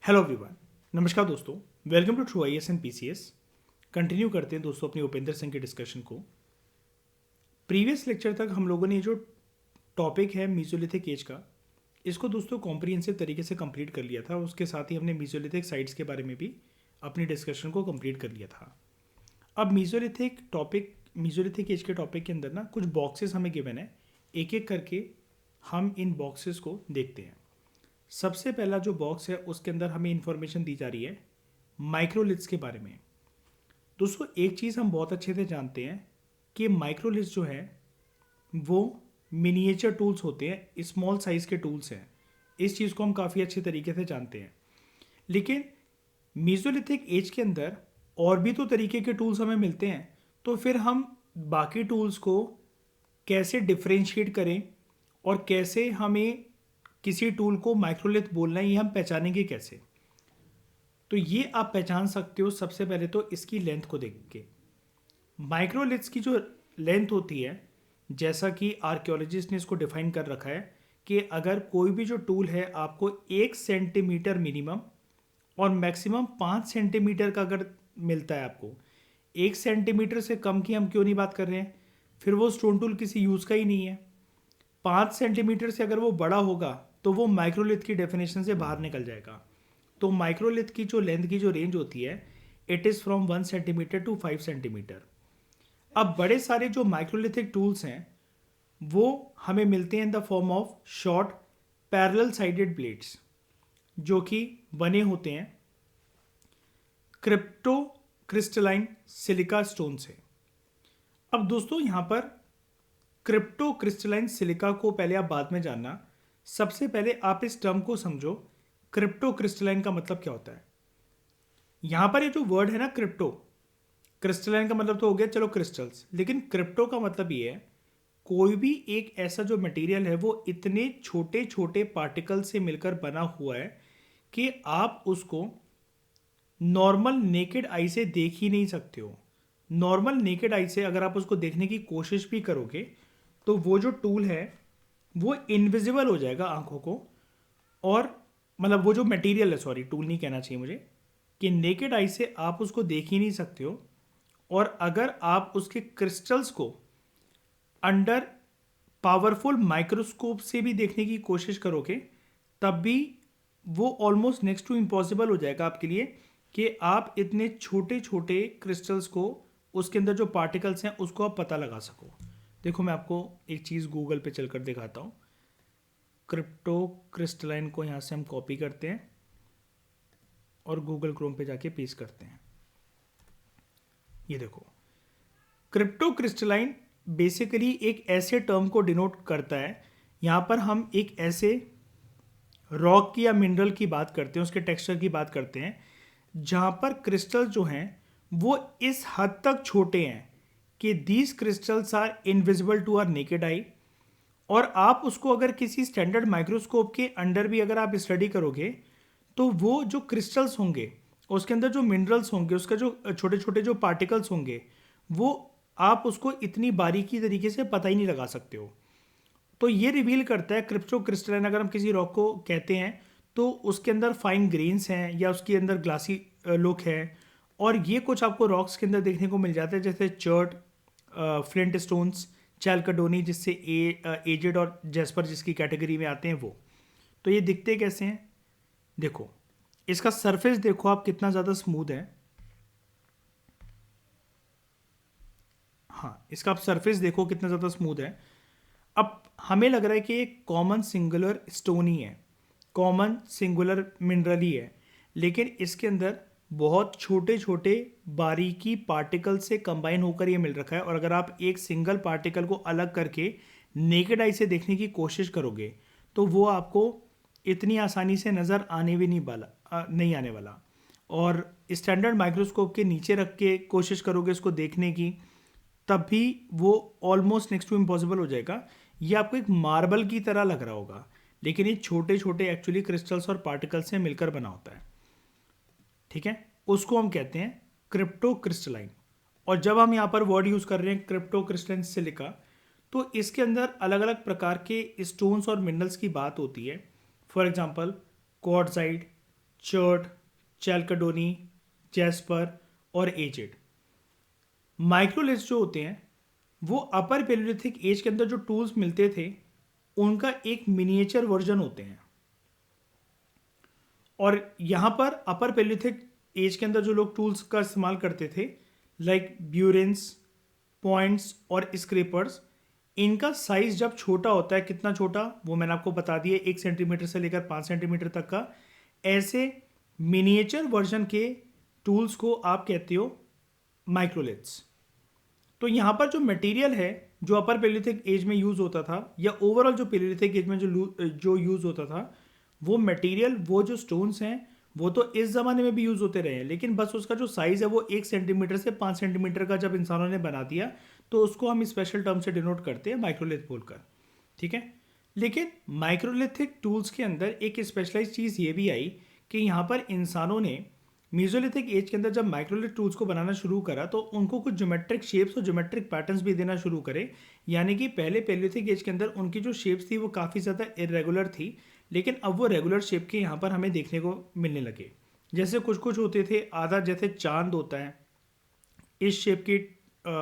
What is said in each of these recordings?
Hello everyone. नमस्कार दोस्तों, welcome to true IAS and PCS. Continue करते हैं दोस्तों अपनी उपेंद्र सिंह के डिस्कशन को। प्रीवियस लेक्चर तक हम लोगों ने जो टॉपिक है मीसोलिथिक एज का, इसको दोस्तों कॉम्प्रिहेंसिव तरीके से कंप्लीट कर लिया था। उसके साथ ही हमने मीसोलिथिक साइट्स के बारे में भी अपनी डिस्कशन को कंप्लीट कर लिया था। अब मीसोलिथिक एज के टॉपिक के अंदर ना कुछ बॉक्सेस हमें गिवन है, एक एक करके हम इन बॉक्सेस को देखते हैं। सबसे पहला जो बॉक्स है उसके अंदर हमें इंफॉर्मेशन दी जा रही है माइक्रोलिथ्स के बारे में। दोस्तों एक चीज़ हम बहुत अच्छे से जानते हैं कि माइक्रोलिथ्स जो है वो मिनिएचर टूल्स होते हैं, स्मॉल साइज़ के टूल्स हैं। इस चीज़ को हम काफ़ी अच्छे तरीके से जानते हैं। लेकिन मीसोलिथिक एज के अंदर और भी तो तरीके के टूल्स हमें मिलते हैं, तो फिर हम बाकी टूल्स को कैसे डिफ्रेंशिएट करें और कैसे हमें किसी टूल को माइक्रोलिथ बोलना है, ये हम पहचानेंगे कैसे? तो ये आप पहचान सकते हो सबसे पहले तो इसकी लेंथ को देख के। माइक्रोलिथ्स की जो लेंथ होती है, जैसा कि आर्कियोलॉजिस्ट ने इसको डिफाइन कर रखा है कि अगर कोई भी जो टूल है आपको 1 सेंटीमीटर मिनिमम और मैक्सिमम 5 सेंटीमीटर का अगर मिलता है आपको, 1 सेंटीमीटर से कम की हम क्यों नहीं बात कर रहे हैं, फिर वो स्टोन टूल किसी यूज़ का ही नहीं है। 5 सेंटीमीटर से अगर वो बड़ा होगा तो वो माइक्रोलिथ की डेफिनेशन से बाहर निकल जाएगा। तो माइक्रोलिथ की जो लेंथ की जो रेंज होती है, it is from 1 centimetre to 5 centimetre. अब बड़े सारे जो माइक्रोलिथिक टूल्स हैं वो हमें मिलते हैं in the form of short parallel sided blades, जो कि बने होते हैं क्रिप्टो क्रिस्टलाइन सिलिका स्टोन से। अब दोस्तों यहाँ पर क्रिप्टो क्रिस्टलाइन सिलिका को पहले आप बाद में जानना, सबसे पहले आप इस टर्म को समझो। क्रिप्टो क्रिस्टलाइन का मतलब क्या होता है? यहां पर ये जो वर्ड है ना क्रिप्टो, क्रिस्टलाइन का मतलब तो हो गया चलो क्रिस्टल्स, लेकिन क्रिप्टो का मतलब ये है कोई भी एक ऐसा जो मटेरियल है वो इतने छोटे छोटे पार्टिकल से मिलकर बना हुआ है कि आप उसको नॉर्मल नेकेड आई से देख ही नहीं सकते हो। नॉर्मल नेकेड आई से अगर आप उसको देखने की कोशिश भी करोगे तो वो जो टूल है वो इनविजिबल हो जाएगा आंखों को। और मतलब वो जो मटेरियल है, सॉरी टूल नहीं कहना चाहिए मुझे, कि नेकेड आई से आप उसको देख ही नहीं सकते हो। और अगर आप उसके क्रिस्टल्स को अंडर पावरफुल माइक्रोस्कोप से भी देखने की कोशिश करोगे तब भी वो ऑलमोस्ट नेक्स्ट टू इम्पॉसिबल हो जाएगा आपके लिए कि आप इतने छोटे छोटे क्रिस्टल्स को, उसके अंदर जो पार्टिकल्स हैं उसको आप पता लगा सको। देखो मैं आपको एक चीज़ गूगल पे चलकर दिखाता हूँ। क्रिप्टो क्रिस्टलाइन को यहाँ से हम कॉपी करते हैं और गूगल क्रोम पे जाके पेस्ट करते हैं। ये देखो, क्रिप्टो क्रिस्टलाइन बेसिकली एक ऐसे टर्म को डिनोट करता है। यहाँ पर हम एक ऐसे रॉक की या मिनरल की बात करते हैं, उसके टेक्सचर की बात करते हैं, जहाँ पर क्रिस्टल जो हैं वो इस हद तक छोटे हैं कि these crystals are invisible to our naked eye. और आप उसको अगर किसी स्टैंडर्ड माइक्रोस्कोप के अंडर भी अगर आप स्टडी करोगे तो वो जो क्रिस्टल्स होंगे, उसके अंदर जो मिनरल्स होंगे, उसका जो छोटे छोटे जो पार्टिकल्स होंगे, वो आप उसको इतनी बारीकी तरीके से पता ही नहीं लगा सकते हो। तो ये रिवील करता है क्रिप्टो क्रिस्टलाइन, अगर हम किसी रॉक को कहते हैं तो उसके अंदर फाइन ग्रेन्स हैं या उसके अंदर ग्लासी लुक है। और ये कुछ आपको रॉक्स के अंदर देखने को मिल जाता है, जैसे चर्ट, फ्लिंट स्टोन्स, चैलकडोनी जिससे एजेड और जेस्पर जिसकी कैटेगरी में आते हैं वो। तो ये दिखते कैसे हैं? देखो इसका सरफेस देखो आप कितना ज़्यादा स्मूथ है। हाँ, इसका आप सरफेस देखो कितना ज़्यादा स्मूथ है। अब हमें लग रहा है कि एक कॉमन सिंगुलर स्टोन ही है, कॉमन सिंगुलर मिनरल ही है, लेकिन इसके अंदर बहुत छोटे छोटे बारीकी पार्टिकल से कंबाइन होकर ये मिल रखा है। और अगर आप एक सिंगल पार्टिकल को अलग करके नेकेड आई से देखने की कोशिश करोगे तो वो आपको इतनी आसानी से नज़र आने भी नहीं आने वाला। और स्टैंडर्ड माइक्रोस्कोप के नीचे रख के कोशिश करोगे इसको देखने की, तब भी वो ऑलमोस्ट नेक्स्ट टू इम्पॉसिबल हो जाएगा। ये आपको एक मार्बल की तरह लग रहा होगा, लेकिन ये छोटे छोटे एक्चुअली क्रिस्टल्स और पार्टिकल्स से मिलकर बना होता है। ठीक है, उसको हम कहते हैं क्रिप्टो क्रिस्टलाइन। और जब हम यहाँ पर वर्ड यूज़ कर रहे हैं क्रिप्टो क्रिस्टलाइन सिलिका, तो इसके अंदर अलग अलग प्रकार के स्टोन्स और मिनरल्स की बात होती है। For example quartzite, chert, chalcedony, jasper और एजेड। माइक्रोलिथ्स जो होते हैं वो अपर पेलियोलिथिक एज के अंदर जो टूल्स मिलते थे उनका एक मिनिएचर वर्जन होते हैं। और यहाँ पर अपर पेलियोलिथिक एज के अंदर जो लोग टूल्स का इस्तेमाल करते थे लाइक ब्यूरेंस, पॉइंट्स और स्क्रेपर्स, इनका साइज जब छोटा होता है, कितना छोटा वो मैंने आपको बता दिया, 1 सेंटीमीटर से लेकर 5 सेंटीमीटर तक का, ऐसे मिनिएचर वर्जन के टूल्स को आप कहते हो माइक्रोलिथ्स। तो यहाँ पर जो मटेरियल है जो अपर पेलियोलिथिक एज में यूज़ होता था या ओवरऑल जो पेलियोलिथिक एज में जो यूज़ होता था, वो मटेरियल, वो जो स्टोन्स हैं वो तो इस ज़माने में भी यूज़ होते रहे हैं, लेकिन बस उसका जो साइज़ है वो 1 सेंटीमीटर से 5 सेंटीमीटर का जब इंसानों ने बना दिया तो उसको हम स्पेशल टर्म से डिनोट करते हैं माइक्रोलिथ बोलकर। ठीक है, लेकिन माइक्रोलिथिक टूल्स के अंदर एक स्पेशलाइज चीज़ ये भी आई कि यहाँ पर इंसानों ने मीजोलिथिक एज के अंदर जब माइक्रोलिथ टूल्स को बनाना शुरू करा तो उनको कुछ ज्योमेट्रिक शेप्स और ज्योमेट्रिक पैटर्न्स भी देना शुरू करे। यानी कि पहले पेलियोलिथिक एज के अंदर उनकी जो शेप्स थी वो काफ़ी ज़्यादा इरेगुलर थी, लेकिन अब वो रेगुलर शेप के यहाँ पर हमें देखने को मिलने लगे। जैसे कुछ कुछ होते थे, आधा जैसे चांद होता है, इस शेप के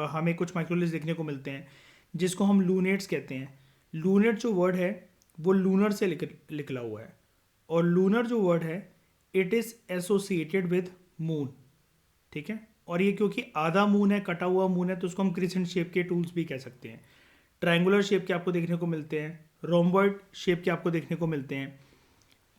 हमें कुछ माइक्रोलिथ्स देखने को मिलते हैं जिसको हम लूनेट्स कहते हैं। लूनेट जो वर्ड है वो लूनर से निकला हुआ है, और लूनर जो वर्ड है it is associated with moon. ठीक है, और ये क्योंकि आधा मून है, कटा हुआ मून है, तो उसको हम क्रिसेंट शेप के टूल्स भी कह सकते हैं। ट्रायंगुलर शेप के आपको देखने को मिलते हैं, रोम्बॉइड शेप के आपको देखने को मिलते हैं,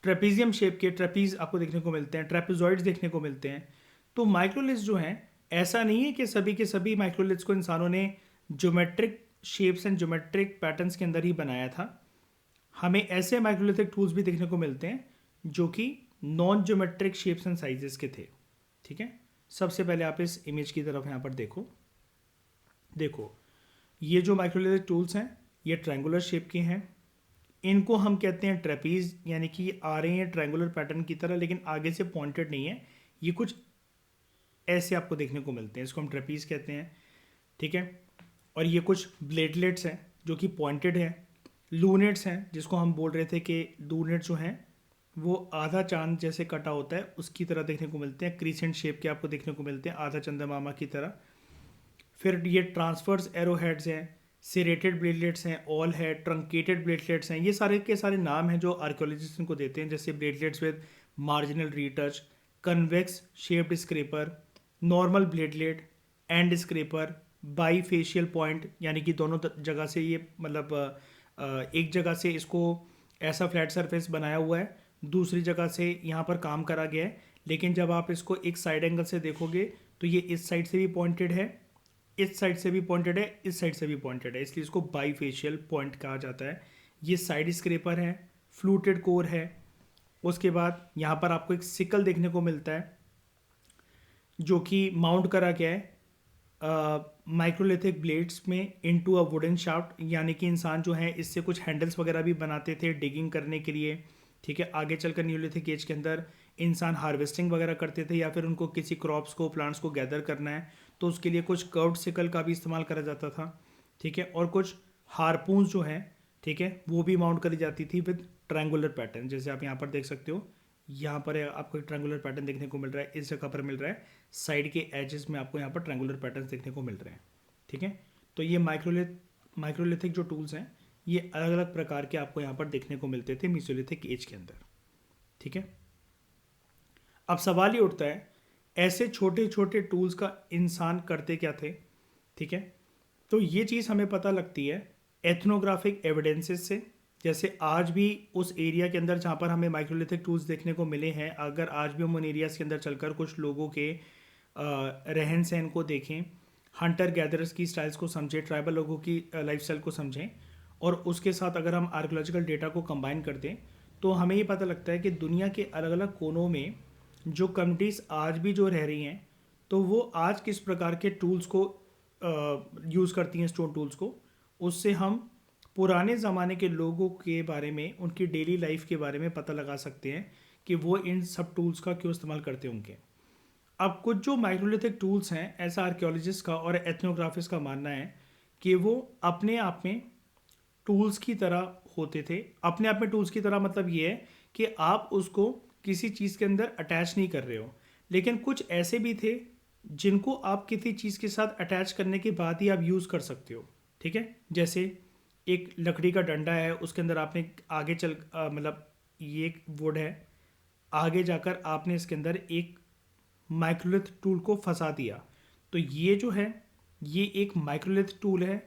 ट्रेपीजियम शेप के ट्रेपीज आपको देखने को मिलते हैं, ट्रेपेजॉइड्स देखने को मिलते हैं। तो माइक्रोलिथ्स जो हैं, ऐसा नहीं है कि सभी के सभी माइक्रोलिथ्स को इंसानों ने geometric shapes and geometric patterns के अंदर ही बनाया था। हमें ऐसे माइक्रोलिथिक टूल्स भी देखने को मिलते हैं जो कि non geometric shapes and sizes के थे। ठीक है, सबसे पहले आप इस इमेज की तरफ यहाँ पर देखो ये जो माइक्रोलिथिक टूल्स हैं ये ट्रायंगुलर शेप के हैं। इनको हम कहते हैं ट्रेपीज, यानी कि आ रहे हैं ट्रायंगुलर पैटर्न की तरह, लेकिन आगे से पॉइंटेड नहीं है, ये कुछ ऐसे आपको देखने को मिलते हैं, इसको हम ट्रेपीज कहते हैं। ठीक है, और ये कुछ ब्लेडलेट्स हैं जो कि पॉइंटेड हैं। लूनेट्स हैं जिसको हम बोल रहे थे कि लूनेट जो हैं वो आधा चांद जैसे कटा होता है उसकी तरह देखने को मिलते हैं, क्रीसेंट शेप के आपको देखने को मिलते हैं, आधा चंद्रमामा की तरह। फिर ये ट्रांसफर्स एरो हेड्स हैं, सेरेटेड ब्लेडलेट्स हैं, ऑल है, ट्रंकेटेड ब्लेडलेट्स हैं। ये सारे के सारे नाम हैं जो आर्कियोलॉजिस्ट इनको देते हैं, जैसे bladelets with marginal retouch, convex shaped scraper, normal bladelet, end scraper, bifacial point, यानी कि दोनों जगह से ये मतलब एक जगह से इसको ऐसा फ्लैट सरफेस बनाया हुआ है, दूसरी जगह से यहाँ पर काम करा गया है, लेकिन जब आप इसको एक साइड एंगल से देखोगे तो ये इस साइड से भी पॉइंटेड है, इस साइड से भी पॉइंटेड है, इस साइड से भी पॉइंटेड है, इसलिए इसको बाई फेशियल पॉइंट कहा जाता है। ये साइड स्क्रेपर है, फ्लूटेड कोर है। उसके बाद यहाँ पर आपको एक सिकल देखने को मिलता है जो कि माउंट करा गया है माइक्रोलिथिक ब्लेड्स में इनटू अ वुडन शाफ्ट, यानी कि इंसान जो है इससे कुछ हैंडल्स वगैरह भी बनाते थे डिगिंग करने के लिए। ठीक है, आगे चलकर न्यूलिथिक एज के अंदर इंसान हार्वेस्टिंग वगैरह करते थे, या फिर उनको किसी क्रॉप्स को, प्लांट्स को गैदर करना है तो उसके लिए कुछ कर्व्ड सिकल का भी इस्तेमाल करा जाता था। ठीक है, और कुछ हारपून्स जो हैं, ठीक है, वो भी माउंट करी जाती थी विद ट्रायंगुलर पैटर्न, जैसे आप यहाँ पर देख सकते हो। यहाँ पर आपको एक ट्रायंगुलर पैटर्न देखने को मिल रहा है, इस जगह पर मिल रहा है, साइड के एजेस में आपको यहाँ पर ट्रायंगुलर पैटर्न देखने को मिल रहे हैं। ठीक है, तो ये माइक्रोलिथिक जो टूल्स हैं ये अलग अलग प्रकार के आपको यहाँ पर देखने को मिलते थे मीसोलिथिक एज के अंदर। ठीक है, अब सवाल ये उठता है ऐसे छोटे छोटे टूल्स का इंसान करते क्या थे। ठीक है, तो ये चीज़ हमें पता लगती है एथनोग्राफिक एविडेंसेस से। जैसे आज भी उस एरिया के अंदर जहाँ पर हमें माइक्रोलिथिक टूल्स देखने को मिले हैं, अगर आज भी हम उन एरियाज़ के अंदर चलकर कुछ लोगों के रहन सहन को देखें, हंटर गैदरर्स की स्टाइल्स को समझें, ट्राइबल लोगों की लाइफस्टाइल को समझें, और उसके साथ अगर हम आर्कियोलॉजिकल डेटा को कंबाइन कर दें तो हमें ये पता लगता है कि दुनिया के अलग अलग कोनों में जो कम्युनिटीज़ आज भी जो रह रही हैं तो वो आज किस प्रकार के टूल्स को यूज़ करती हैं, स्टोन टूल्स को। उससे हम पुराने ज़माने के लोगों के बारे में, उनकी डेली लाइफ के बारे में पता लगा सकते हैं कि वो इन सब टूल्स का क्यों इस्तेमाल करते होंगे। अब कुछ जो माइक्रोलिथिक टूल्स हैं, ऐसा आर्कियोलॉजिस्ट का और एथनोग्राफिस्ट का मानना है कि वो अपने आप में टूल्स की तरह होते थे। अपने आप में टूल्स की तरह मतलब ये है कि आप उसको किसी चीज़ के अंदर अटैच नहीं कर रहे हो। लेकिन कुछ ऐसे भी थे जिनको आप किसी चीज़ के साथ अटैच करने के बाद ही आप यूज़ कर सकते हो। ठीक है, जैसे एक लकड़ी का डंडा है, उसके अंदर आपने आगे चल मतलब ये एक वुड है, आगे जाकर आपने इसके अंदर एक माइक्रोलिथ टूल को फंसा दिया। तो ये जो है ये एक माइक्रोलिथ टूल है,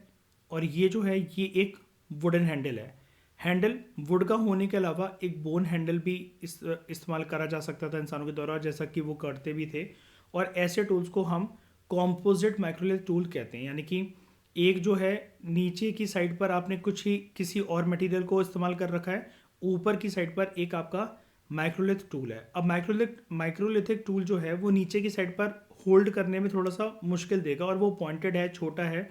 और ये जो है ये एक वुडन हैंडल है। हैंडल वुड का होने के अलावा एक बोन हैंडल भी इस्तेमाल करा जा सकता था इंसानों के द्वारा, जैसा कि वो करते भी थे। और ऐसे टूल्स को हम कॉम्पोजिट माइक्रोलिथ टूल कहते हैं, यानी कि एक जो है नीचे की साइड पर आपने कुछ ही किसी और मटेरियल को इस्तेमाल कर रखा है, ऊपर की साइड पर एक आपका माइक्रोलिथ टूल है। अब माइक्रोलिथिक टूल जो है वो नीचे की साइड पर होल्ड करने में थोड़ा सा मुश्किल देगा, और वो पॉइंटेड है, छोटा है।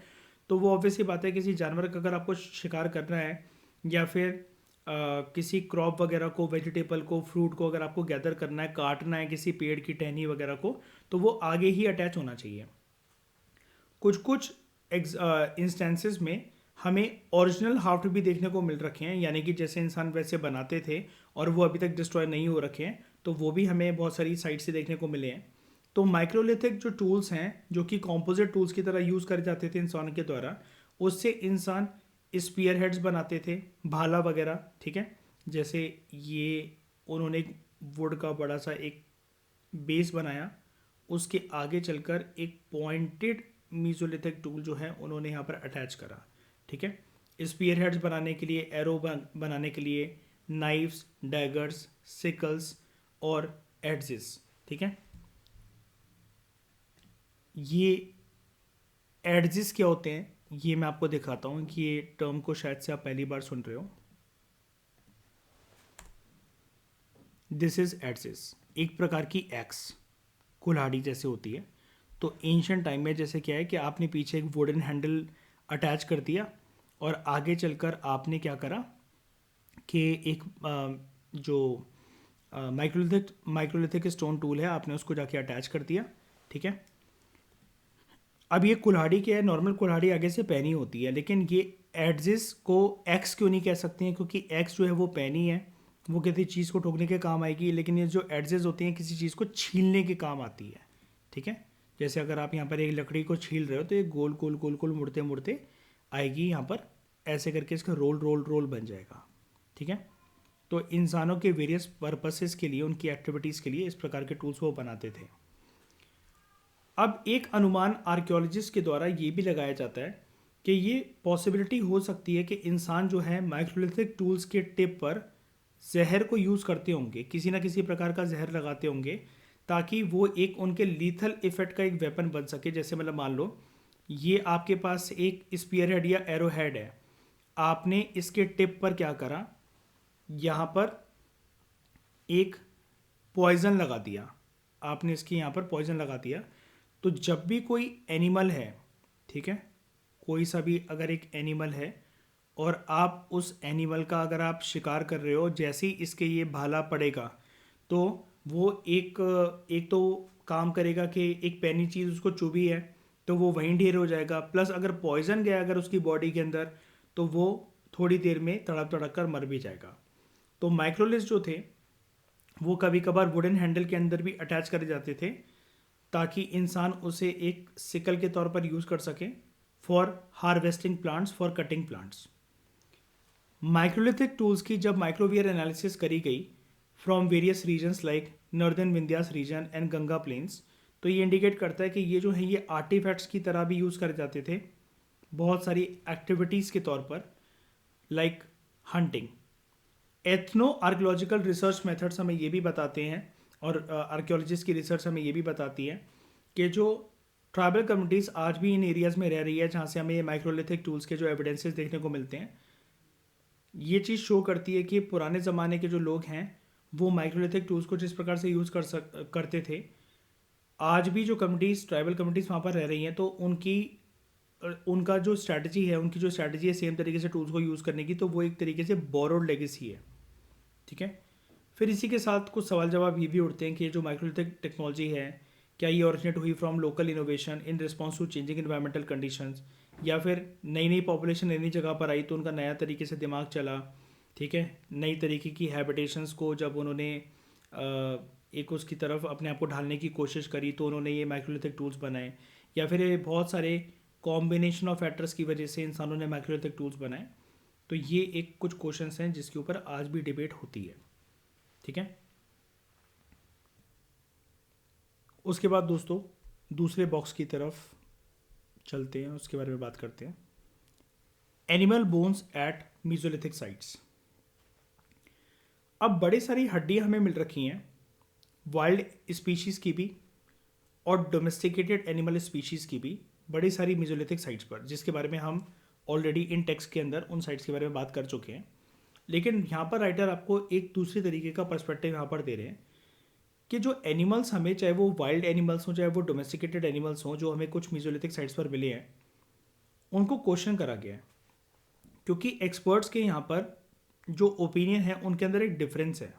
तो वो ऑब्वियस ही बात है, किसी जानवर का अगर आपको शिकार करना है, या फिर किसी क्रॉप वगैरह को, वेजिटेबल को, फ्रूट को अगर आपको गैदर करना है, काटना है किसी पेड़ की टहनी वगैरह को, तो वो आगे ही अटैच होना चाहिए। कुछ कुछ इंस्टेंसेस में हमें ओरिजिनल हाफ्ट भी देखने को मिल रखे हैं, यानी कि जैसे इंसान वैसे बनाते थे और वो अभी तक डिस्ट्रॉय नहीं हो रखे हैं, तो वो भी हमें बहुत सारी साइट से देखने को मिले हैं। तो माइक्रोलिथिक जो टूल्स हैं, जो कि कॉम्पोजिट टूल्स की तरह यूज़ करे जाते थे इंसान के द्वारा, उससे इंसान स्पीयर हेड्स बनाते थे, भाला वगैरह। ठीक है, जैसे ये उन्होंने एक वुड का बड़ा सा एक बेस बनाया, उसके आगे चलकर एक पॉइंटेड मीजोलिथिक टूल जो है उन्होंने यहाँ पर अटैच करा। ठीक है, स्पीयर हेड्स बनाने के लिए, एरो बनाने के लिए नाइफ्स, डैगर्स, सिकल्स और एड्जेस। ठीक है, ये एड्जेस क्या होते हैं ये मैं आपको दिखाता हूँ कि ये टर्म को शायद से आप पहली बार सुन रहे हो। दिस इज एड्जेस, एक प्रकार की एक्स, कुल्हाड़ी जैसे होती है। तो एंशियंट टाइम में जैसे क्या है कि आपने पीछे एक वुडन हैंडल अटैच कर दिया, और आगे चलकर आपने क्या करा कि एक जो माइक्रोलिथिक स्टोन टूल है, आपने उसको जाके अटैच कर दिया। ठीक है, अब ये कुल्हाड़ी क्या है, नॉर्मल कुल्हाड़ी आगे से पैनी होती है, लेकिन ये एड्जेस को एक्स क्यों नहीं कह सकते हैं, क्योंकि एक्स जो है वो पैनी है, वो किसी चीज़ को ठोकने के काम आएगी, लेकिन ये जो एड्जेस होती हैं किसी चीज़ को छीलने के काम आती है। ठीक है, जैसे अगर आप यहाँ पर एक लकड़ी को छील रहे हो, तो ये गोल गोल गोल गोल मुड़ते मुड़ते आएगी यहाँ पर, ऐसे करके इसका रोल रोल रोल बन जाएगा। ठीक है, तो इंसानों के वेरियस पर्पसेस के लिए, उनकी एक्टिविटीज़ के लिए इस प्रकार के टूल्स वो बनाते थे। अब एक अनुमान आर्कियोलॉजिस्ट के द्वारा ये भी लगाया जाता है कि ये पॉसिबिलिटी हो सकती है कि इंसान जो है माइक्रोलिथिक टूल्स के टिप पर जहर को यूज़ करते होंगे, किसी ना किसी प्रकार का जहर लगाते होंगे, ताकि वो एक उनके लीथल इफेक्ट का एक वेपन बन सके। जैसे मतलब मान लो ये आपके पास एक स्पीयर हेड या एरो हेड है, आपने इसके टिप पर क्या करा, यहाँ पर एक पॉइजन लगा दिया, आपने इसके यहाँ पर पॉइजन लगा दिया। तो जब भी कोई एनिमल है, ठीक है, कोई सा भी अगर एक एनिमल है, और आप उस एनिमल का अगर आप शिकार कर रहे हो, जैसे ही इसके ये भाला पड़ेगा, तो वो एक एक तो काम करेगा कि एक पैनी चीज़ उसको चुभी है, तो वो वहीं ढेर हो जाएगा। प्लस अगर पॉइजन गया अगर उसकी बॉडी के अंदर, तो वो थोड़ी देर में तड़प तड़प कर मर भी जाएगा। तो माइक्रोलिथ जो थे वो कभी कभार वुडन हैंडल के अंदर भी अटैच करे जाते थे, ताकि इंसान उसे एक सिकल के तौर पर यूज़ कर सके for harvesting plants, for cutting plants. Microlithic tools की जब माइक्रोवियर एनालिसिस करी गई from various regions like northern Vindhyas region and Ganga plains, तो ये इंडिकेट करता है कि ये जो है ये आर्टिफैक्ट्स की तरह भी यूज़ करे जाते थे बहुत सारी एक्टिविटीज़ के तौर पर, like hunting. Ethno archaeological research methods हमें ये भी बताते हैं, और आर्कियोलॉजिस्ट की रिसर्च हमें ये भी बताती है कि जो ट्राइबल कम्युनिटीज़ आज भी इन एरियाज़ में रह रही है जहाँ से हमें ये माइक्रोलिथिक टूल्स के जो एविडेंसेस देखने को मिलते हैं, ये चीज़ शो करती है कि पुराने ज़माने के जो लोग हैं वो माइक्रोलिथिक टूल्स को जिस प्रकार से यूज़ करते थे, आज भी जो कम्युनिटीज़, ट्राइबल कम्युनिटीज़ वहाँ पर रह रही हैं, तो उनका जो स्ट्रैटेजी है, उनकी जो स्ट्रैटेजी है सेम तरीके से टूल्स को यूज़ करने की, तो वो एक तरीके से बोरोड लेगेसी है। ठीक है, फिर इसी के साथ कुछ सवाल जवाब ये भी उठते हैं कि ये जो माइक्रोलिथिक टेक्नोलॉजी है, क्या ये ओरिजिनेट हुई from local innovation in response to changing environmental conditions, या फिर नई नई पॉपुलेशन नई नई जगह पर आई तो उनका नया तरीके से दिमाग चला। ठीक है, नई तरीके की हैबिटेशंस को जब उन्होंने एक उसकी तरफ अपने आप को ढालने की कोशिश करी तो उन्होंने ये माइक्रोलिथिक टूल्स बनाए, या फिर ये बहुत सारे कॉम्बिनेशन ऑफ फैक्टर्स की वजह से इंसानों ने माइक्रोलिथिक टूल्स बनाए। तो ये एक कुछ क्वेश्चंस हैं जिसके ऊपर आज भी डिबेट होती है। ठीक है, उसके बाद दोस्तों दूसरे बॉक्स की तरफ चलते हैं, उसके बारे में बात करते हैं। Animal bones at mesolithic sites. अब बड़े सारी हड्डियां हमें मिल रखी हैं वाइल्ड स्पीशीज़ की भी और डोमेस्टिकेटेड एनिमल स्पीशीज़ की भी, बड़ी सारी मीजोलिथिक साइट्स पर, जिसके बारे में हम ऑलरेडी इन टेक्स्ट के अंदर उन साइट्स के बारे में बात कर चुके हैं। लेकिन यहाँ पर राइटर आपको एक दूसरे तरीके का पर्सपेक्टिव यहाँ पर दे रहे हैं कि जो एनिमल्स हमें, चाहे वो वाइल्ड एनिमल्स हों चाहे वो डोमेस्टिकेटेड एनिमल्स हों, जो हमें कुछ मीजोलिथिक साइट्स पर मिले हैं, उनको क्वेश्चन करा गया है। क्योंकि एक्सपर्ट्स के यहाँ पर जो ओपिनियन है उनके अंदर एक डिफरेंस है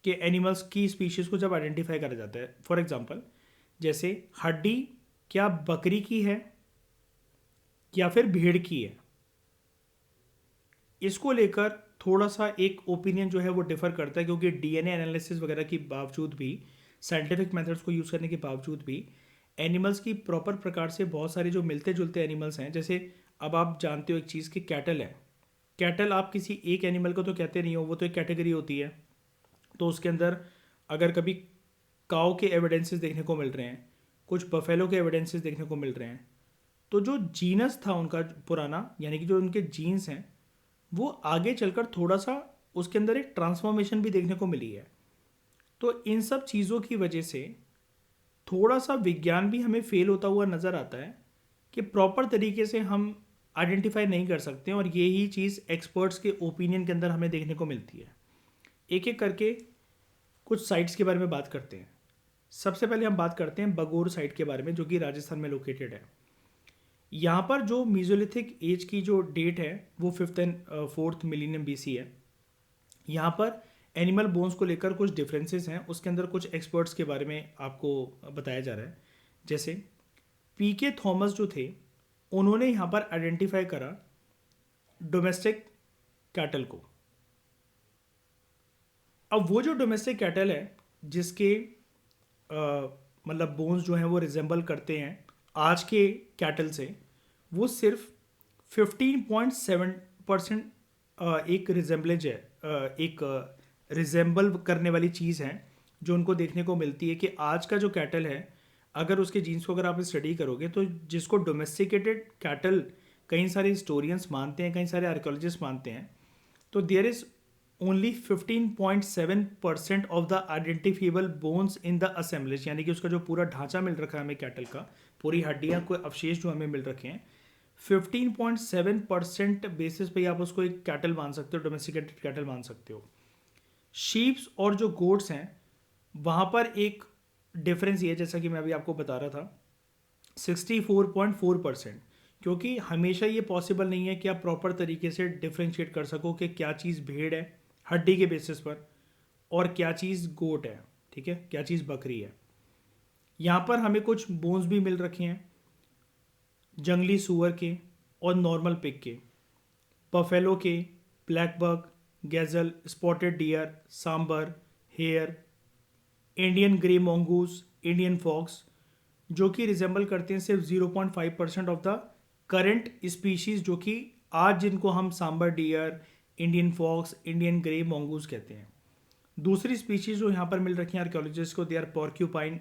कि एनिमल्स की स्पीशीज़ को जब आइडेंटिफाई करा जाता है, फॉर एग्जांपल जैसे हड्डी क्या बकरी की है या फिर भेड़ की है, इसको लेकर थोड़ा सा एक ओपिनियन जो है वो डिफर करता है। क्योंकि डीएनए एनालिसिस वगैरह के बावजूद भी, साइंटिफिक मेथड्स को यूज़ करने के बावजूद भी, एनिमल्स की प्रॉपर प्रकार से बहुत सारे जो मिलते जुलते एनिमल्स हैं, जैसे अब आप जानते हो एक चीज़ कि कैटल है। कैटल आप किसी एक एनिमल को तो कहते नहीं हो, वो तो एक कैटेगरी होती है। तो उसके अंदर अगर कभी काऊ के एविडेंसेस देखने को मिल रहे हैं, कुछ बफेलो के एविडेंसेस देखने को मिल रहे हैं, तो जो जीनस था उनका पुराना, यानी कि जो उनके जीन्स हैं, वो आगे चलकर थोड़ा सा उसके अंदर एक ट्रांसफॉर्मेशन भी देखने को मिली है। तो इन सब चीज़ों की वजह से थोड़ा सा विज्ञान भी हमें फेल होता हुआ नज़र आता है कि प्रॉपर तरीके से हम आइडेंटिफाई नहीं कर सकते हैं। और यही चीज़ एक्सपर्ट्स के ओपिनियन के अंदर हमें देखने को मिलती है। एक एक करके कुछ साइट्स के बारे में बात करते हैं। सबसे पहले हम बात करते हैं बगोर साइट के बारे में, जो कि राजस्थान में लोकेटेड है। यहाँ पर जो मीजोलिथिक एज की जो डेट है वो 5th and 4th millennium BC है। यहाँ पर एनिमल बोन्स को लेकर कुछ डिफरेंसेस हैं, उसके अंदर कुछ एक्सपर्ट्स के बारे में आपको बताया जा रहा है। जैसे पीके थॉमस जो थे, उन्होंने यहाँ पर आइडेंटिफाई करा डोमेस्टिक कैटल को। अब वो जो डोमेस्टिक कैटल है जिसके मतलब बोन्स जो हैं वो रिजेंबल करते हैं आज के कैटल से, वो सिर्फ 15.7% एक रिजेंबलेज है, एक रिजेंबल करने वाली चीज़ है जो उनको देखने को मिलती है कि आज का जो कैटल है, अगर उसके जीन्स को अगर आप स्टडी करोगे तो जिसको डोमेस्टिकेटेड कैटल कई सारे हिस्टोरियंस मानते हैं, कई सारे आर्कियोलॉजिस्ट मानते हैं, तो there is only 15.7% of the identifiable bones in the assemblage. यानी कि उसका जो पूरा ढांचा मिल रखा है हमें कैटल का, पूरी हड्डियाँ को अवशेष जो हमें मिल रखे हैं, 15.7% बेसिस पे आप उसको एक कैटल मान सकते हो, डोमेस्टिकेटेड कैटल मान सकते हो। शीप्स और जो गोट्स हैं वहाँ पर एक डिफरेंस ये है, जैसा कि मैं अभी आपको बता रहा था, 64.4%। क्योंकि हमेशा ये पॉसिबल नहीं है कि आप प्रॉपर तरीके से डिफ्रेंशिएट कर सको कि क्या चीज़ भेड़ है हड्डी के बेसिस पर और क्या चीज़ गोट है, ठीक है, क्या चीज़ बकरी है। यहाँ पर हमें कुछ बोन्स भी मिल रखे हैं जंगली सूअर के और नॉर्मल पिग के, बफेलो के, black buck, gazelle, spotted deer, sambar, hare, Indian grey mongoose, Indian fox, जो कि रिजेंबल करते हैं सिर्फ 0.5% ऑफ द करंट स्पीशीज़, जो कि आज जिनको हम sambar deer, Indian fox, Indian grey mongoose कहते हैं। दूसरी स्पीशीज़ जो यहाँ पर मिल रखी हैं आर्कियोलॉजिस्ट को, they are porcupine,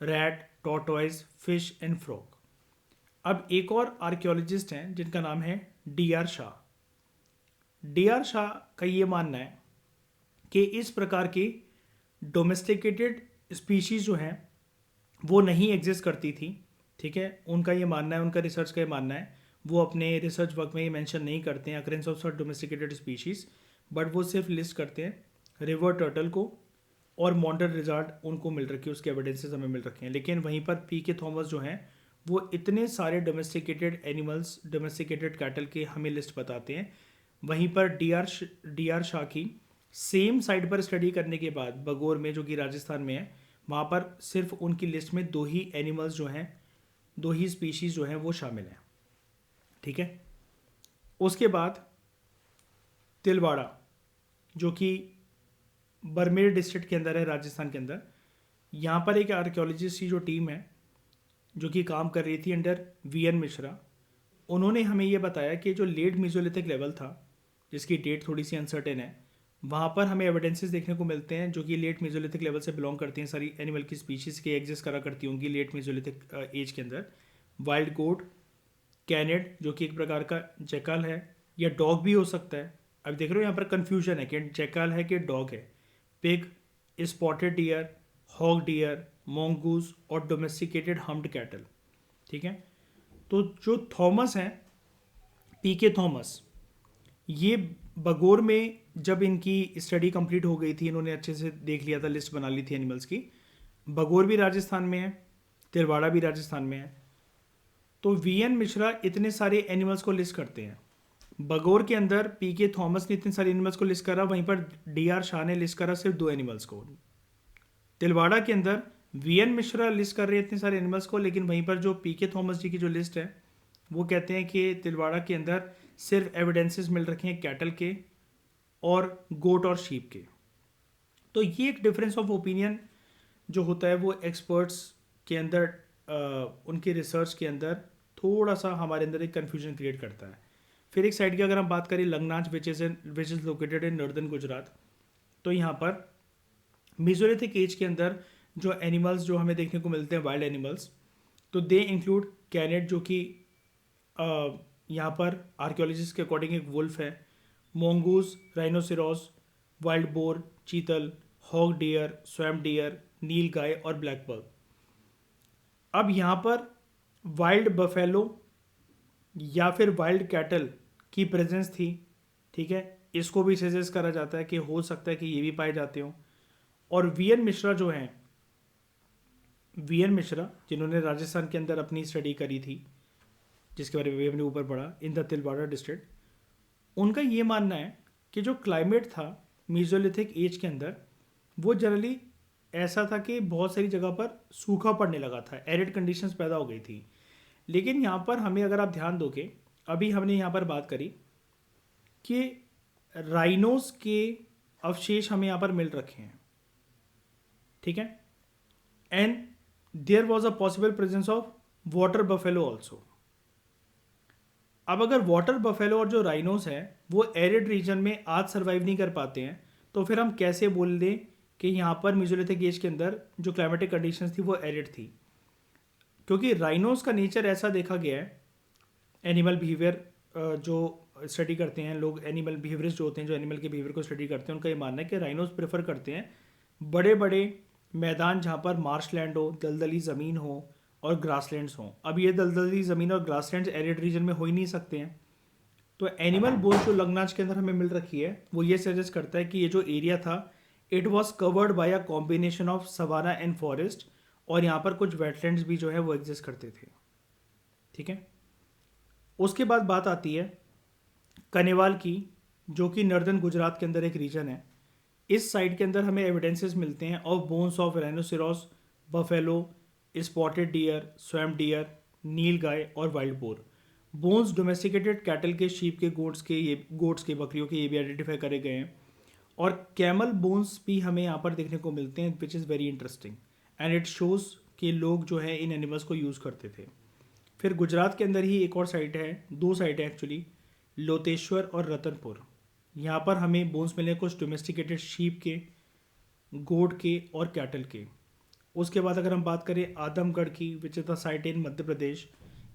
rat, tortoise, fish and frog. अब एक और आर्कियोलॉजिस्ट हैं जिनका नाम है DR शाह। DR शाह का ये मानना है कि इस प्रकार की डोमेस्टिकेटेड स्पीशीज़ जो हैं वो नहीं एग्जिस्ट करती थी, ठीक है। उनका ये मानना है, उनका रिसर्च का ये मानना है, वो अपने रिसर्च वर्क में ये मेंशन नहीं करते हैं occurrence of domesticated species, but वो सिर्फ लिस्ट करते हैं रिवर टर्टल को और मॉन्टर रिजार्ड उनको मिल रखी है, उसके एविडेंसेस हमें मिल रखे हैं। लेकिन वहीं पर पीके थॉमस जो हैं वो इतने सारे डोमेस्टिकेटेड एनिमल्स, डोमेस्टिकेटेड कैटल के हमें लिस्ट बताते हैं। वहीं पर DR शाह की सेम साइट पर स्टडी करने के बाद बगोर में, जो कि राजस्थान में है, वहाँ पर सिर्फ उनकी लिस्ट में 2 ही एनिमल्स जो हैं, 2 ही स्पीशीज़ जो हैं वो शामिल हैं, ठीक है। उसके बाद तिलवाड़ा, जो कि बरमेर डिस्ट्रिक्ट के अंदर है, राजस्थान के अंदर। यहाँ पर एक आर्कियोलॉजिस्ट की जो टीम है जो कि काम कर रही थी अंडर वीएन मिश्रा, उन्होंने हमें ये बताया कि जो लेट मीजोलिथिक लेवल था, जिसकी डेट थोड़ी सी अनसर्टेन है, वहाँ पर हमें एविडेंसेस देखने को मिलते हैं जो कि लेट मीजोलिथिक लेवल से बिलोंग करती हैं। सारी एनिमल की स्पीशीज़ के एग्जिस्ट करा करती होंगी लेट मीजोलिथिक एज के अंदर। वाइल्ड गोट, कैनेड जो कि एक प्रकार का जैकल है, या डॉग भी हो सकता है। अब देख रहे हो यहाँ पर कन्फ्यूजन है कि जैकल है कि डॉग है। Pig, spotted deer, hog deer, mongoose और डोमेस्टिकेटेड हम्प्ड कैटल। ठीक है। तो जो थॉमस हैं, पीके थॉमस, ये बगोर में जब इनकी स्टडी कंप्लीट हो गई थी, इन्होंने अच्छे से देख लिया था, लिस्ट बना ली थी एनिमल्स की। बगोर भी राजस्थान में है, तिलवाड़ा भी राजस्थान में है। तो वीएन मिश्रा इतने सारे एनिमल्स को लिस्ट करते हैं। बगोर के अंदर पीके थॉमस ने इतने सारे एनिमल्स को लिस्ट करा, वहीं पर डीआर शाह ने लिस्ट करा सिर्फ 2 एनिमल्स को। तिलवाड़ा के अंदर वीएन मिश्रा लिस्ट कर रहे हैं इतने सारे एनिमल्स को, लेकिन वहीं पर जो पीके थॉमस जी की जो लिस्ट है वो कहते हैं कि तिलवाड़ा के अंदर सिर्फ एविडेंसेस मिल रखे हैं कैटल के और गोट और शीप के। तो ये एक डिफरेंस ऑफ ओपिनियन जो होता है वो एक्सपर्ट्स के अंदर उनके रिसर्च के अंदर थोड़ा सा हमारे अंदर एक कन्फ्यूजन क्रिएट करता है। फिर एक साइड की अगर हम बात करें Langhnaj which is located in northern Gujarat, तो यहाँ पर मीजोलिथिक एज के अंदर जो एनिमल्स जो हमें देखने को मिलते हैं वाइल्ड एनिमल्स, तो दे इंक्लूड कैनेट जो कि यहाँ पर आर्कियोलॉजिस्ट के अकॉर्डिंग एक वुल्फ है, मोंगूस, राइनोसिरोस, वाइल्ड बोर, चीतल, hog dear, swamp deer, nilgai और ब्लैक बग। अब यहाँ पर वाइल्ड बफेलो या फिर वाइल्ड कैटल की प्रेजेंस थी। ठीक है, इसको भी सजेस्ट करा जाता है कि हो सकता है कि ये भी पाए जाते हों। और वीएन मिश्रा जो हैं, वीएन मिश्रा जिन्होंने राजस्थान के अंदर अपनी स्टडी करी थी, जिसके बारे में हमने ऊपर पढ़ा, इन द तिलवाड़ा डिस्ट्रिक्ट, उनका ये मानना है कि जो क्लाइमेट था मीजोलिथिक एज के अंदर वो जनरली ऐसा था कि बहुत सारी जगह पर सूखा पड़ने लगा था, एरिड कंडीशंस पैदा हो गई थी। लेकिन यहाँ पर हमें अगर आप ध्यान दोगे, अभी हमने यहाँ पर बात करी कि राइनोस के अवशेष हमें यहाँ पर मिल रखे हैं। ठीक है, and there was a possible presence of water buffalo also. अब अगर वाटर बफेलो और जो राइनोस हैं वो एरिड रीजन में आज सर्वाइव नहीं कर पाते हैं, तो फिर हम कैसे बोल दें कि यहाँ पर मीजोलिथिक एज के अंदर जो क्लाइमेटिक कंडीशंस थी वो एरिड थी? क्योंकि राइनोस का नेचर ऐसा देखा गया है, एनिमल बिहेवियर जो स्टडी करते हैं लोग, एनिमल बिहेवियर्स जो होते हैं जो एनिमल के बिहेवियर को स्टडी करते हैं, उनका ये मानना है कि राइनोस प्रेफर करते हैं बड़े बड़े मैदान जहाँ पर मार्श लैंड हो, दलदली ज़मीन हो और ग्रासलैंड्स हों। अब ये दलदली ज़मीन और ग्रासलैंड्स एरिड रीजन में हो ही नहीं सकते हैं। तो एनिमल बोन्स जो लंगनाच के अंदर हमें मिल रखी है वो ये सजेस्ट करता है कि ये जो एरिया था it was covered by a combination of savanna and forest, और यहाँ पर कुछ वेटलैंड्स भी जो है वो एग्जिस्ट करते थे। ठीक है, उसके बाद बात आती है कनेवाल की, जो कि नॉर्दर्न गुजरात के अंदर एक रीजन है। इस साइड के अंदर हमें एविडेंसेस मिलते हैं of bones of rhinoceros, buffalo, spotted deer, swamp deer, nilgai और wild boar. Bones domesticated cattle के, शीप के, गोट्स के, बकरियों के, ये भी आइडेंटिफाई करे गए हैं। और कैमल बोन्स भी हमें यहाँ पर देखने को मिलते हैं, which is very interesting and it shows कि लोग जो है इन एनिमल्स को यूज़ करते थे। फिर गुजरात के अंदर ही एक और साइट है, 2 साइट है एक्चुअली, लोतेश्वर और रतनपुर। यहाँ पर हमें बोन्स मिले कुछ डोमेस्टिकेटेड शीप के, गोट के और कैटल के। उसके बाद अगर हम बात करें आदमगढ़ की, which is the site in Madhya Pradesh,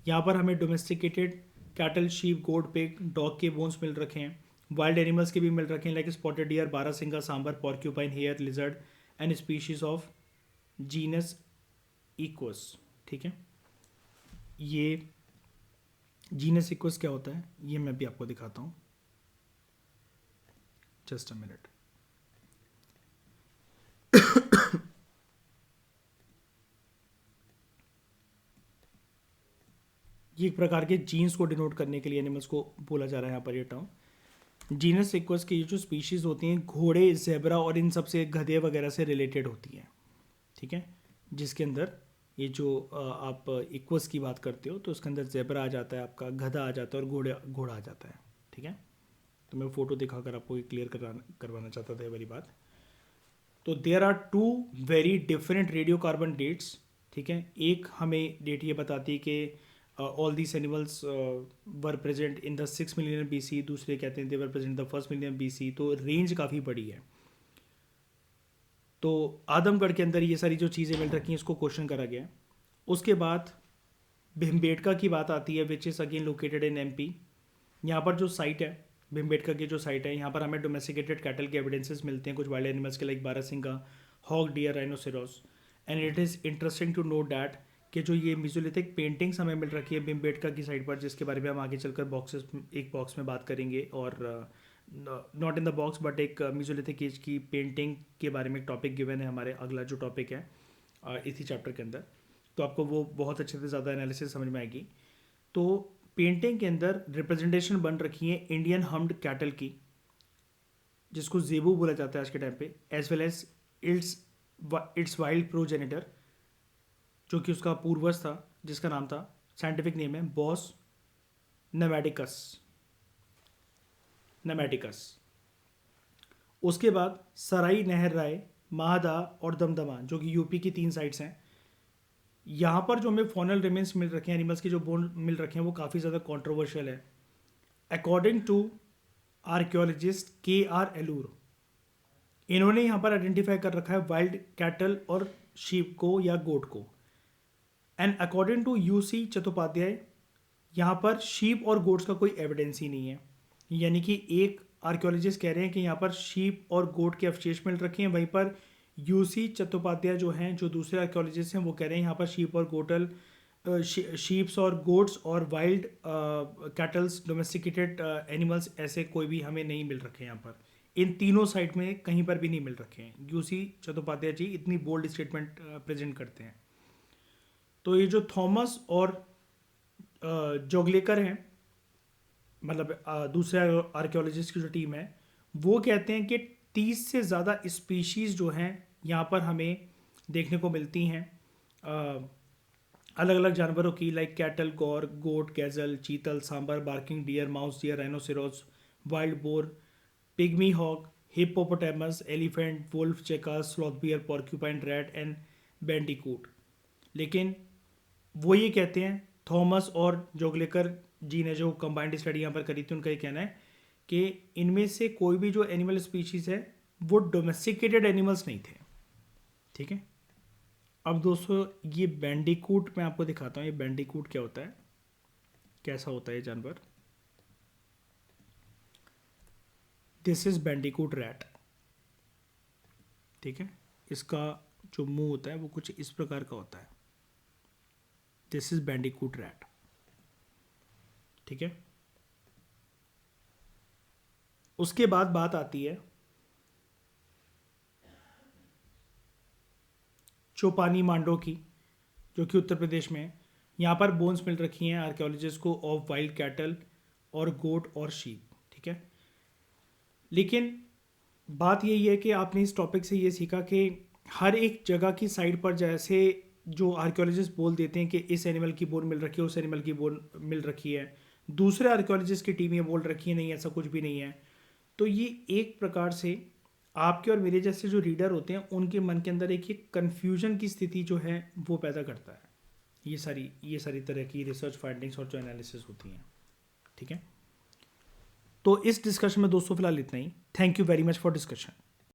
यहाँ पर हमें domesticated cattle, sheep, goat, pig, dog के बोन्स मिल रखे हैं। वाइल्ड एनिमल्स के भी मिल रखे हैं like spotted deer, barasingha, sambar, porcupine, hare, lizard and species of genus equus. ठीक है, ये जीनस इक्वस क्या होता है ये मैं भी आपको दिखाता हूँ, जस्ट अ मिनट। ये एक प्रकार के जीन्स को डिनोट करने के लिए एनिमल्स को बोला जा रहा है यहाँ पर ये टर्म। जीनस इक्वस की ये जो स्पीशीज़ होती हैं घोड़े, जेब्रा और इन सब से, गधे वगैरह से रिलेटेड होती हैं। ठीक है, जिसके अंदर ये जो आप इक्वस की बात करते हो तो उसके अंदर जेब्रा आ जाता है, आपका गधा आ जाता है और घोड़ा आ जाता है। ठीक है, तो मैं फ़ोटो दिखाकर आपको क्लियर करवाना चाहता था ये वाली बात। तो there are two very different radio carbon dates, ठीक है। एक हमें डेट ये बताती है कि all these animals were present in the 6 million BC, दूसरे कहते हैं they were present the 1 million BC, तो रेंज काफ़ी बड़ी है। तो आदमगढ़ के अंदर ये सारी जो चीज़ें मिल रखी हैं इसको क्वेश्चन करा गया है। उसके बाद भीमबेटका की बात आती है, which is again located in MP। यहाँ पर जो साइट है, भीमबेटका की जो साइट है, यहाँ पर हमें डोमेस्टिकेटेड कैटल के एविडेंसेस मिलते हैं, कुछ वाइल्ड एनिमल्स के like barasingha, hog, deer, rhinoceros. And it is interesting to note that कि जो ये मिजोलिथिक पेंटिंग्स हमें मिल रखी है भीमबेटका की साइट पर, जिसके बारे में हम आगे चलकर एक बॉक्स में बात करेंगे, और not in the box but एक मिजोलिथिक एज की पेंटिंग के बारे में एक टॉपिक गिवन है हमारे अगला जो टॉपिक है इसी चैप्टर के अंदर, तो आपको वो बहुत अच्छे से ज़्यादा एनालिसिस समझ में आएगी। तो पेंटिंग के अंदर रिप्रेजेंटेशन बन रखी है इंडियन हम्ड कैटल की, जिसको जेबू बोला जाता है आज के टाइम पे, as well as its wild progenitor, जो कि उसका पूर्वज था, जिसका नाम था, साइंटिफिक नेम है बॉस नेमेटिकस। उसके बाद सराई, नहर राय, महादा और दमदमा, जो कि यूपी की 3 साइट्स हैं। यहाँ पर जो हमें फॉनल रिमेन्स मिल रखे हैं, एनिमल्स के जो बोन मिल रखे हैं, वो काफ़ी ज़्यादा कॉन्ट्रोवर्शियल है। अकॉर्डिंग टू आर्कियोलॉजिस्ट KR एलूर, इन्होंने यहाँ पर आइडेंटिफाई कर रखा है वाइल्ड कैटल और शीप को या गोट को। And according to UC Chattopadhyay, यहाँ पर शीप और गोट्स का कोई एविडेंस ही नहीं है। यानी कि एक आर्कियोलॉजिस्ट कह रहे हैं कि यहाँ पर शीप और गोट के अवशेष मिल रखे हैं, वहीं पर UC चट्टोपाध्याय जो हैं, जो दूसरे आर्कियोलॉजिस्ट हैं, वो कह रहे हैं यहाँ पर शीप्स और गोट्स और वाइल्ड कैटल्स, डोमेस्टिकेटेड एनिमल्स ऐसे कोई भी हमें नहीं मिल रखे हैं यहाँ पर। इन तीनों साइट में कहीं पर भी नहीं मिल रखे हैं। UC चट्टोपाध्याय जी इतनी बोल्ड स्टेटमेंट प्रेजेंट करते हैं। तो ये जो थॉमस और जोगलेकर हैं, मतलब दूसरे आर्कियोलॉजिस्ट की जो टीम है, वो कहते हैं कि 30 से ज़्यादा स्पीशीज़ जो हैं यहाँ पर हमें देखने को मिलती हैं, अलग अलग जानवरों की, लाइक कैटल, गौर, goat, gazelle, chital, sambar, barking deer, mouse deer, rhinoceros, wild boar, pygmy hog, hippopotamus, elephant, wolf, चेका, sloth bear, porcupine, rat and bandicoot. लेकिन वो ये कहते हैं, थॉमस और जोगलेकर जी ने जो कंबाइंड स्टडी यहाँ पर करी थी, उनका ये कहना है कि इनमें से कोई भी जो एनिमल स्पीशीज़ है वो डोमेस्टिकेटेड एनिमल्स नहीं थे, ठीक है। अब दोस्तों ये बैंडिकूट मैं आपको दिखाता हूँ, ये बैंडिकूट क्या होता है, कैसा होता है ये जानवर। दिस इज बैंडिकूट रैट, ठीक है। इसका जो मुंह होता है वो कुछ इस प्रकार का होता है। दिस इज बैंडिकूट रैट, ठीक है। उसके बाद बात आती है चौपानी मांडो की, जो कि उत्तर प्रदेश में है। यहाँ पर बोन्स मिल रखी हैं आर्कियोलॉजिस्ट को ऑफ वाइल्ड कैटल और गोट और शीप, ठीक है। लेकिन बात यही है कि आपने इस टॉपिक से ये सीखा कि हर एक जगह की साइड पर जैसे जो आर्कियोलॉजिस्ट बोल देते हैं कि इस एनिमल की बोन मिल रखी है, उस एनिमल की बोन मिल रखी है, दूसरे आर्कियोलॉजिस्ट की टीम ये बोल रखी है नहीं, ऐसा कुछ भी नहीं है। तो ये एक प्रकार से आपके और मेरे जैसे जो रीडर होते हैं उनके मन के अंदर एक कन्फ्यूजन की स्थिति जो है वो पैदा करता है, ये सारी तरह की रिसर्च फाइंडिंग्स और जो एनालिसिस होती हैं, ठीक है। तो इस डिस्कशन में दोस्तों फिलहाल इतना ही। Thank you very much for discussion.